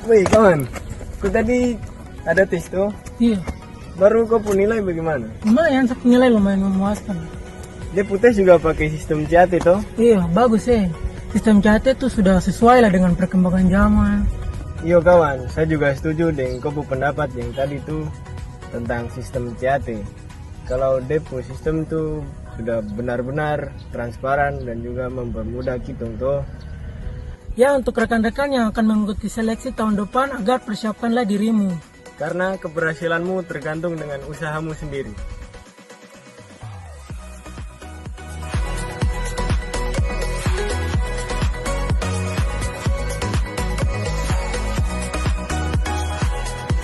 Wih kawan, aku tadi ada tes tuh. Iya, Baru kau pun nilai bagaimana? lumayan, aku nilai lumayan memuaskan. Dia tes juga pakai sistem CAT tuh. Iya, bagus Sistem CAT itu sudah sesuai lah dengan perkembangan zaman. Iya kawan, saya juga setuju dengan kau pendapat yang tadi tuh tentang sistem CAT. Kalau depo sistem tuh sudah benar-benar transparan dan juga mempermudah kita tuh. Ya, untuk rekan-rekan yang akan mengikuti seleksi tahun depan agar persiapkanlah dirimu. Karena keberhasilanmu tergantung dengan usahamu sendiri.